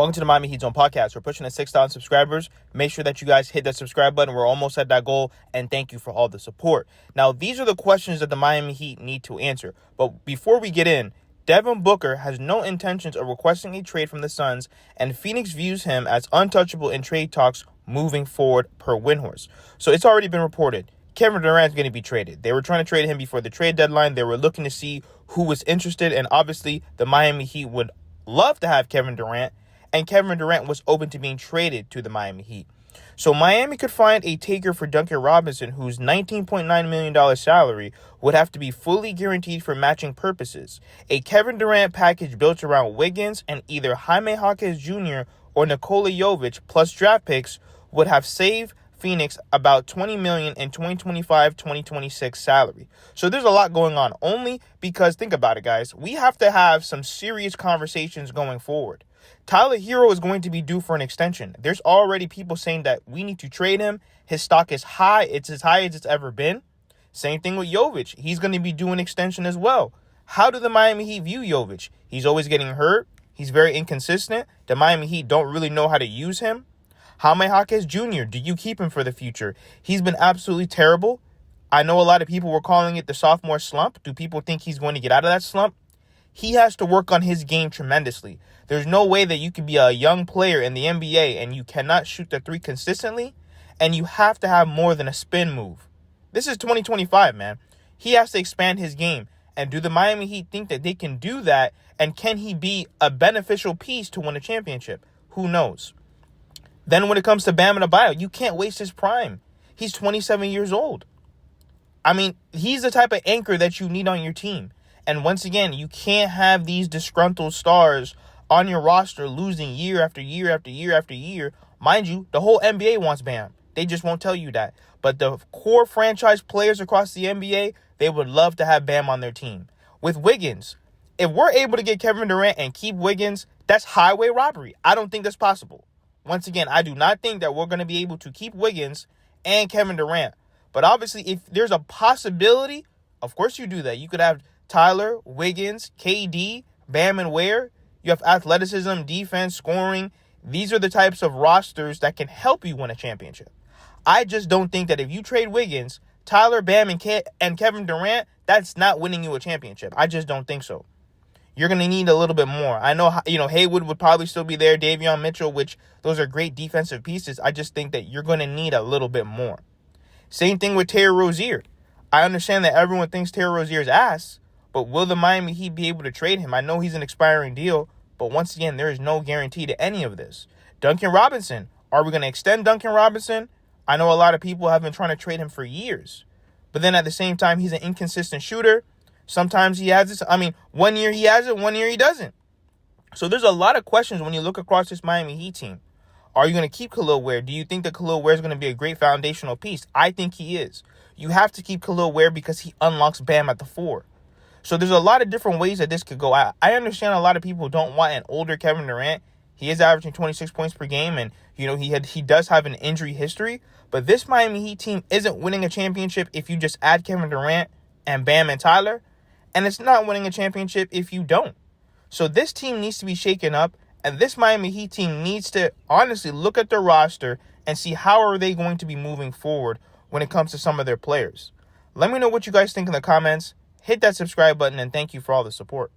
Welcome to the Miami Heat Zone podcast. We're pushing to 6,000 subscribers. Make sure that you guys hit that subscribe button. We're almost at that goal, and thank you for all the support. Now, these are the questions that the Miami Heat need to answer. But before we get in, Devin Booker has no intentions of requesting a trade from the Suns, and Phoenix views him as untouchable in trade talks moving forward per Windhorse. So it's already been reported Kevin Durant is going to be traded. They were trying to trade him before the trade deadline. They were looking to see who was interested, and obviously the Miami Heat would love to have Kevin Durant, and Kevin Durant was open to being traded to the Miami Heat. So Miami could find a taker for Duncan Robinson, whose $19.9 million salary would have to be fully guaranteed for matching purposes. A Kevin Durant package built around Wiggins and either Jaime Jaquez Jr. or Nikola Jovic plus draft picks would have saved Phoenix about $20 million in 2025-2026 salary. So there's a lot going on, only because, think about it, guys, we have to have some serious conversations going forward. Tyler Hero is going to be due for an extension. There's already people saying that we need to trade him. His stock is high. It's as high as it's ever been. Same thing with Jovic. He's going to be due an extension as well. How do the Miami Heat view Jovic? He's always getting hurt. He's very inconsistent. The Miami Heat don't really know how to use him. Jaime Jaquez Jr., do you keep him for the future? He's been absolutely terrible. I know a lot of people were calling it the sophomore slump. Do people think he's going to get out of that slump? He has to work on his game tremendously. There's no way that you can be a young player in the NBA and you cannot shoot the three consistently, and you have to have more than a spin move. This is 2025, man. He has to expand his game. And do the Miami Heat think that they can do that? And can he be a beneficial piece to win a championship? Who knows? Then when it comes to Bam Adebayo, you can't waste his prime. He's 27 years old. I mean, he's the type of anchor that you need on your team. And once again, you can't have these disgruntled stars on your roster losing year after year after year after year. Mind you, the whole NBA wants Bam. They just won't tell you that. But the core franchise players across the NBA, they would love to have Bam on their team. With Wiggins, if we're able to get Kevin Durant and keep Wiggins, that's highway robbery. I don't think that's possible. Once again, I do not think that we're going to be able to keep Wiggins and Kevin Durant. But obviously, if there's a possibility, of course you do that. You could have Tyler, Wiggins, KD, Bam, and Ware. You have athleticism, defense, scoring. These are the types of rosters that can help you win a championship. I just don't think that if you trade Wiggins, Tyler, Bam, and Kevin Durant, that's not winning you a championship. I just don't think so. You're going to need a little bit more. I know, Haywood would probably still be there, Davion Mitchell, which those are great defensive pieces. I just think that you're going to need a little bit more. Same thing with Terry Rozier. I understand that everyone thinks Terry Rozier's ass, but will the Miami Heat be able to trade him? I know he's an expiring deal, but once again, there is no guarantee to any of this. Duncan Robinson. Are we going to extend Duncan Robinson? I know a lot of people have been trying to trade him for years, but then at the same time, he's an inconsistent shooter. Sometimes he has this. 1 year he has it, 1 year he doesn't. So there's a lot of questions when you look across this Miami Heat team. Are you going to keep Khalil Ware? Do you think that Khalil Ware is going to be a great foundational piece? I think he is. You have to keep Khalil Ware because he unlocks Bam at the 4. So there's a lot of different ways that this could go. I understand a lot of people don't want an older Kevin Durant. He is averaging 26 points per game, and he does have an injury history. But this Miami Heat team isn't winning a championship if you just add Kevin Durant and Bam and Tyler. And it's not winning a championship if you don't. So this team needs to be shaken up. And this Miami Heat team needs to honestly look at their roster and see how are they going to be moving forward when it comes to some of their players. Let me know what you guys think in the comments. Hit that subscribe button, and thank you for all the support.